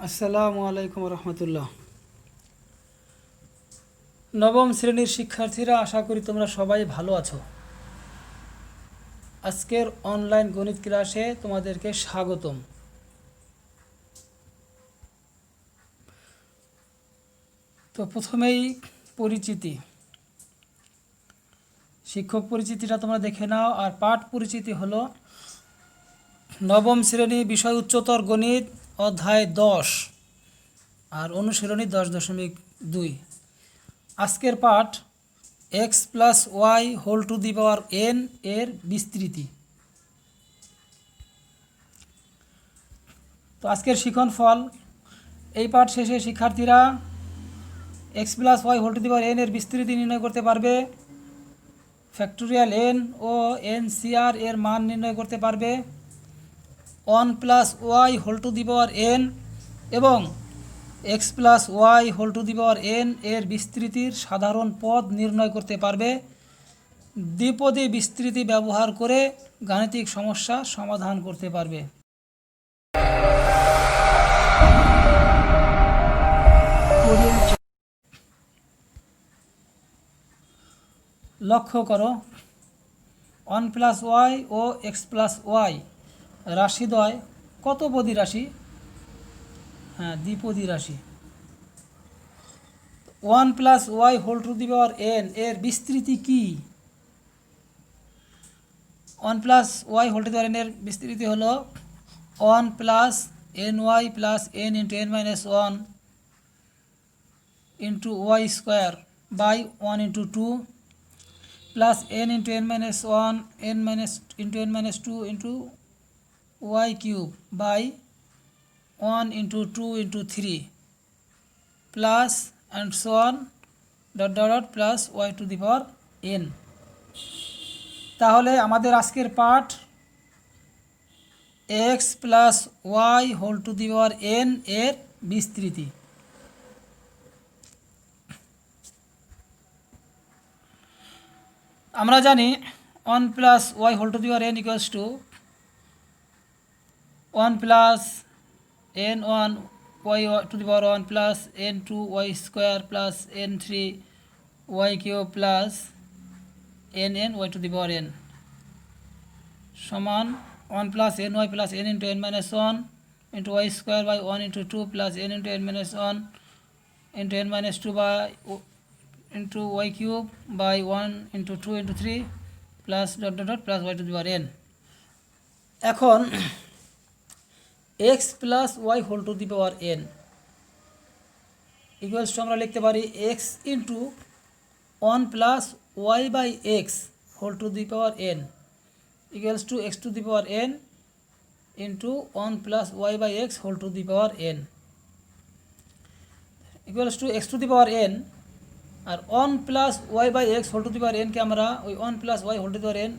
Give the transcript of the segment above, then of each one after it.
আসসালামু আলাইকুম রহমতুল্লাহ। নবম শ্রেণীর শিক্ষার্থীরা, আশা করি তোমরা সবাই ভালো আছো। আজকের অনলাইন গণিত ক্লাসে তোমাদেরকে স্বাগতম। তো প্রথমেই পরিচিতি, শিক্ষক পরিচিতিটা তোমরা দেখে নাও। আর পাঠ পরিচিতি হলো নবম শ্রেণী, বিষয় উচ্চতর গণিত, অধ্যায় 10 আর অনুশীলনী 10.2। আজকের পাঠ x plus Y whole to the power N এর বিস্তৃতি। তো আজকের শিখন ফল, এই পাঠ শেষে শিক্ষার্থীরা x plus Y whole to the power N এর বিস্তৃতি নির্ণয় করতে পারবে, ফ্যাক্টোরিয়াল এন ও এন সিআর এর মান নির্ণয় করতে পারবে, 1 plus Y whole to the power n এবং x plus Y whole to the power N এর বিস্তৃতির সাধারণ পদ নির্ণয় করতে পারবে। দ্বিপদী বিস্তৃতি ব্যবহার করে গাণিতিক সমস্যা সমাধান করতে পারবে। লক্ষ্য করো, 1 প্লাস ওয়াই ও এক্স প্লাস ওয়াই রাশিদ্বয় কত পদী রাশি? হ্যাঁ, দ্বিপদী রাশি। 1 plus Y whole to the power N এর বিস্তৃতি কি? 1 plus Y whole to the power N এর বিস্তৃতি হলো 1 plus n y plus n into n minus 1 into y square by 1 into 2 plus n into n minus 1 n minus into n minus 2 into y cube by 1 into 2 into 3 plus and so on dot dot dot plus y to the power n. তাহলে আমাদের আজকের পাঠ x plus Y whole to the power N এর বিস্তৃতি। আমরা জানি 1 plus Y whole to the power n equals to 1 plus n one y to the power 1 plus n two y square plus n three y cube plus n n y to the power n সমান 1 plus n y plus n into n minus 1 into y square by 1 into 2 plus n into n minus 1 into n minus 2 by into y cube by 1 into 2 into 3 plus dot dot dot plus y to the power n. এখন x plus Y whole to the power n equals to আমরা লিখতে পারি x into 1 plus y by x whole to the power n equals to x to the power n into 1 plus y by x whole to the power n equals to x to the power n. আর 1 plus y by x whole to the power এনকে আমরা ওই 1 plus Y whole to the power n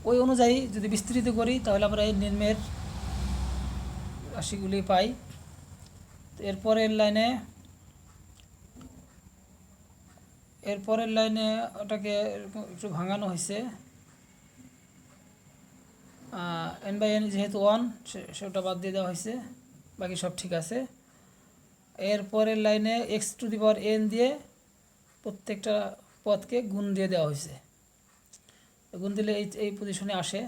ওই অনুযায়ী যদি বিস্তৃত করি তাহলে আমরা এই নিম্নের রাশিগুলি পাই। এরপরের লাইনে ওটাকে একটু ভাঙানো হয়েছে, এন বাই এন যেহেতু 1 সেটা বাদ দিয়ে দেওয়া হয়েছে, বাকি সব ঠিক আছে। এরপরের লাইনে x to the power N দিয়ে প্রত্যেকটা পদকে গুণ দিয়ে দেওয়া হয়েছে, গুণ দিলে এই পজিশনে আসে।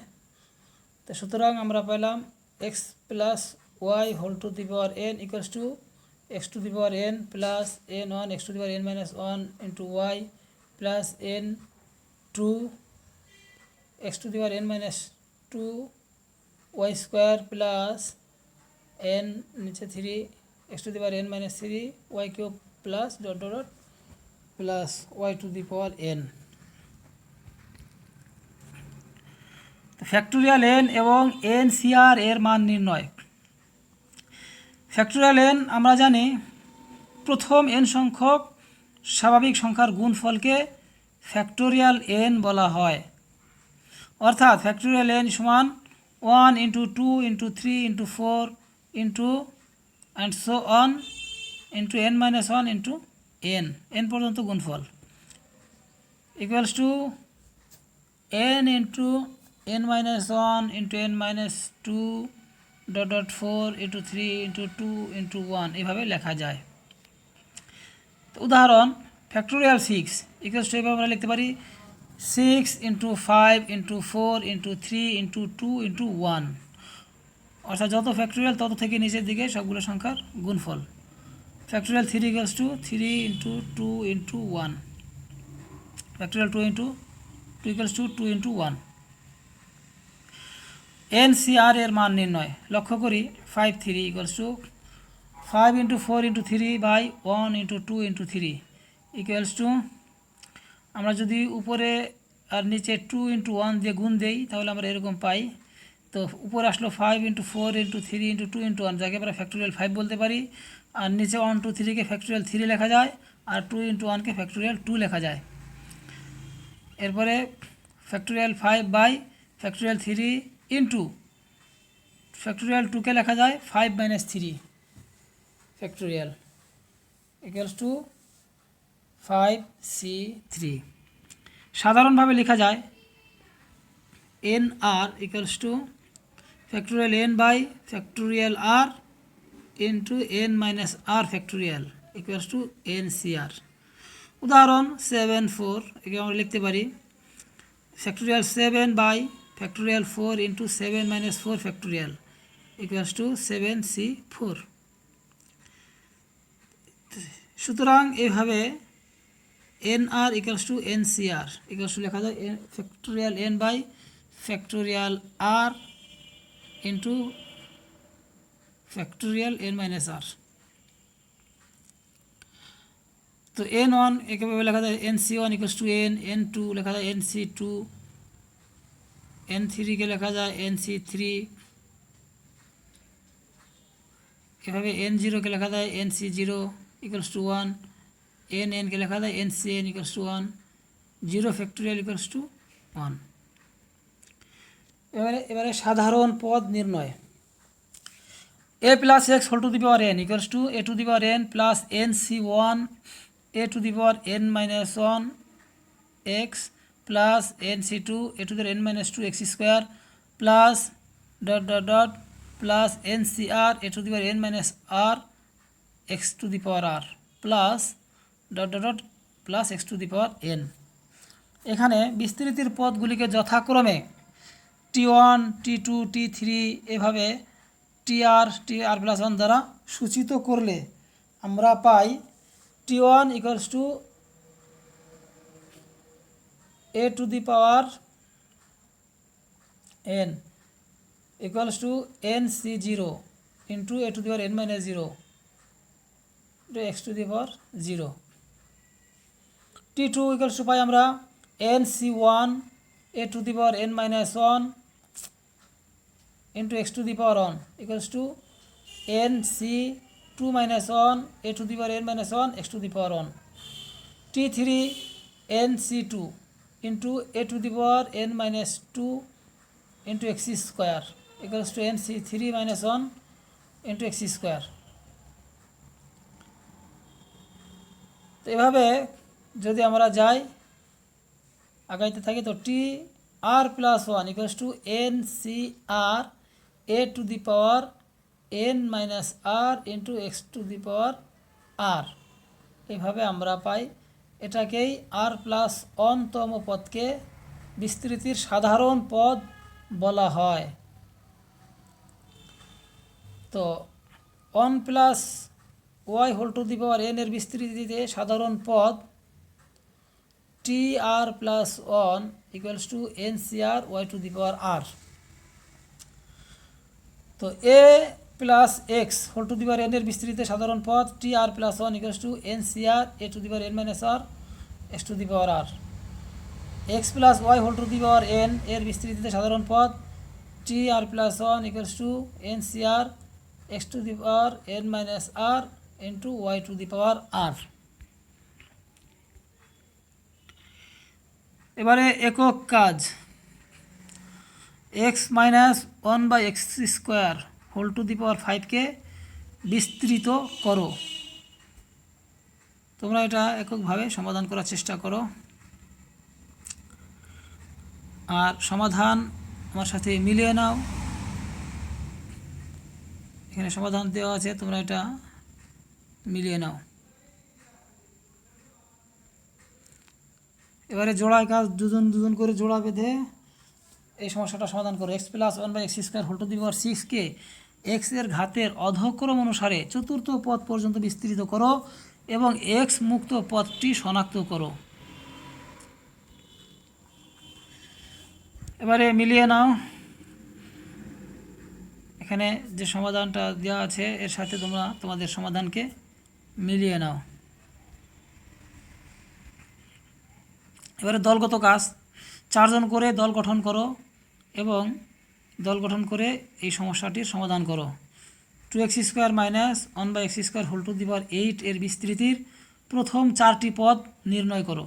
তো সুতরাং আমরা পেলাম x plus Y whole to the power n equals to x to the power n plus n one x to the power n minus 1 into y plus n two x to the power n minus 2 y square plus n নিচে 3 x to the power n minus 3 y cube plus dot dot dot plus y to the power n. Factorial n এবং N c r এর মান নির্ণয়। Factorial N আমরা জানি প্রথম N সংখ্যক স্বাভাবিক সংখ্যার গুণফলকে ফ্যাক্টোরিয়াল এন বলা হয়। অর্থাৎ ফ্যাক্টোরিয়াল এন সমান 1 into 2 into 3 into 4 into and so on into n minus 1 into N পর্যন্ত গুণফল equals to N into n minus 1 into n minus 2 dot dot 4 into 3 into 2 into 1 এইভাবে লেখা যায়। তো উদাহরণ ফ্যাক্টোরিয়াল 6 ইকুয়ালস টু এভাবে আমরা লিখতে পারি 6 into 5 into 4 into 3 into 2 into 1, অর্থাৎ যত ফ্যাক্টোরিয়াল তত থেকে নিচের দিকে সবগুলো সংখ্যার গুণফল। Factorial 3 equals to 3 into 2 into 1, factorial 2 into 2 equals to 2 into 1। NCr এর মান নির্ণয়। লক্ষ্য করি 5 3 equals to 5 into 4 into 3 by 1 into 2 into 3 equals to, আমরা যদি উপরে আর নিচে 2 ইন্টু 1 দিয়ে গুণ দেই তাহলে আমরা এরকম পাই। তো উপরে আসলো 5 ইন্টু 4 ইন্টু 3 ইন্টু 2 ইন্টু 1, যাকে আমরা ফ্যাক্টোরিয়াল 5 বলতে পারি। আর নিচে 1 2 3কে ফ্যাক্টোরিয়াল 3 লেখা যায়, আর 2 ইন্টু 1কে ফ্যাক্টোরিয়াল 2 লেখা যায়। এরপরে factorial 5 by factorial 3 into factorial 2কে লেখা যায় 5 minus 3 factorial equals two 5c3। সাধারণভাবে লেখা যায় n r equals to factorial n by factorial r into n minus r factorial equals to n c r. উদাহরণ 7 4 একে আমরা লিখতে পারি factorial 7 by factorial 4 into 7 minus 4 factorial equals to 7c4। সুতরাং এইভাবে n r equals to n c r equals to লেখা যায় factorial n by factorial r into factorial n minus r. তো এন ওয়ান একেভাবে লেখা যায় n c one equals to n, n two লেখা যায় n c two, n থ্রিকে লেখা যায় এন সি থ্রি, এভাবে এন জিরোকে লেখা যায় n c zero equals to 1, n এনকে লেখা যায় n c n equals to 1, 0 factorial equals to 1। এবারে সাধারণ পদ নির্ণয়। A plus x whole to the power n equals to a to the power n plus n c one a to the power n minus 1 x plus n c two a to the n minus 2 x square plus dot dot dot plus n c r a to the power n minus r x to the power r plus dot dot dot plus x to the power n. এখানে বিস্তৃতির পদগুলিকে যথাক্রমে T1 T2 T3 এভাবে টি r plus 1 দ্বারা সূচিত করলে আমরা পাই T1 equals to a to the power n equals to n c zero into a to the power n minus 0 into x to the power 0। T2 equals to পাই আমরা n c one a to the power n minus 1 into x to the power 1 equals to nc 2 minus 1 a to the power n minus 1 x to the power 1. T3 nc2 into a to the power n minus 2 into x square equals to nc3 minus 1 into x square. তো এভাবে যদি আমরা যাই আগাইতে থাকি তো t r plus 1 equals to n c r a to the power n minus r into x to the power r, এভাবে আমরা পাই। এটাকেই আর প্লাস অনতম পদকে বিস্তৃতির সাধারণ পদ বলা হয়। তো 1 plus Y whole to the power N এর বিস্তৃতিতে সাধারণ পদ t r plus 1 equals to n c r y to the power r. তো a plus x whole to the power N এর বিস্তৃতিতে সাধারণ পদ t r plus 1 equals to n c r a to the power n minus r x to the power r. X plus Y whole to the power N এর বিস্তৃতিতে সাধারণ পদ t r plus 1 equals to n c r x to the power n minus r into y to the power r. এবারে একক কাজ x minus 1 by x square whole to the power 5কে বিস্তৃত করো। তোমরা এটা এককভাবে সমাধান করার চেষ্টা করো, আর সমাধান আমার সাথে মিলিয়ে নাও। এখানে সমাধান দেওয়া আছে, তোমরা এটা মিলিয়ে নাও। এবারে জোড়ায় কাজ, দুজন দুজন করে জোড়া বেঁধে এই সমস্যাটা সমাধান করো। X plus one by x square whole to the power সিক্সকে এক্স এর ঘাতের অধক্রম অনুসারে চতুর্থ পদ পর্যন্ত বিস্তৃত করো এবং এক্স মুক্ত পদটি শনাক্ত করো। এবারে মিলিয়ে নাও। এখানে যে সমাধানটা দেওয়া আছে এর সাথে তোমরা তোমাদের সমাধানকে মিলিয়ে নাও। এবারে দলগত কাজ, 4 জন করে দল গঠন করো এবং দল গঠন করে এই সমস্যাটির সমাধান করো। 2x square minus 1 by x square whole to the power 8 এর বিস্তৃতির প্রথম 4টি পদ নির্ণয় করো।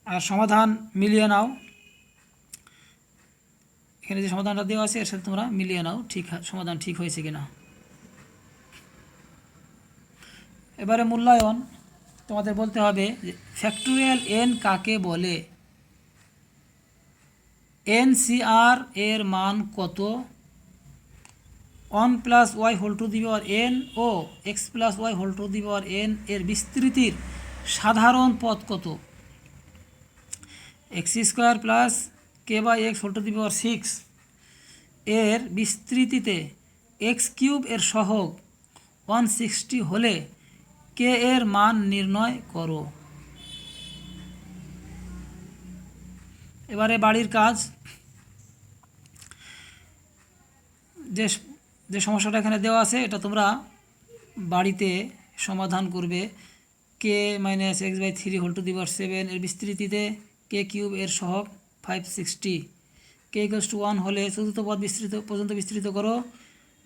আর সমাধান মিলিয়ে নাও। এখানে যে সমাধানটা দেওয়া আছে এর সাথে তোমরা মিলিয়ে নাও ঠিক সমাধান ঠিক হয়েছে কিনা। এবারে মূল্যায়ন, তোমাদের বলতে হবে যে ফ্যাক্টোরিয়াল এন কাকে বলে, এনসিআর এর মান কত, 1 plus Y whole to the power n ও x plus Y whole to the power N এর বিস্তৃতির সাধারণ পদ কত, x square plus k by x whole to the power 6 এর বিস্তৃতিতে এক্স কিউব এর সহগ 160 হলে কে এর মান নির্ণয় করো। এবারে বাড়ির কাজ, যে যে সমস্যাটা এখানে দেওয়া আছে এটা তোমরা বাড়িতে সমাধান করবে। K minus x by 3 whole to the power 7 এর বিস্তৃতিতে কে কিউব এর সহগ 560, কে ইকুয়ালস টু 1 হলে চতুর্থ পদ পর্যন্ত বিস্তৃত করো,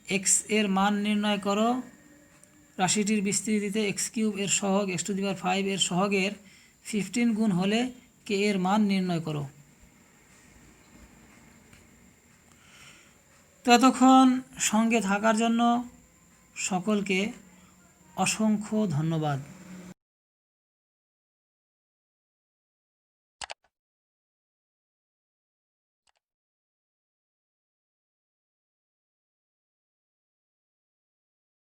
এক্স এর মান নির্ণয় করো। রাশিটির বিস্তৃতিতে এক্স কিউব এর সহগ এক্স টু দি পাওয়ার 5 এর সহগের 15 গুণ হলে কে এর মান নির্ণয় করো। তো এতক্ষণ সঙ্গে থাকার জন্য সকলকে অসংখ্য ধন্যবাদ।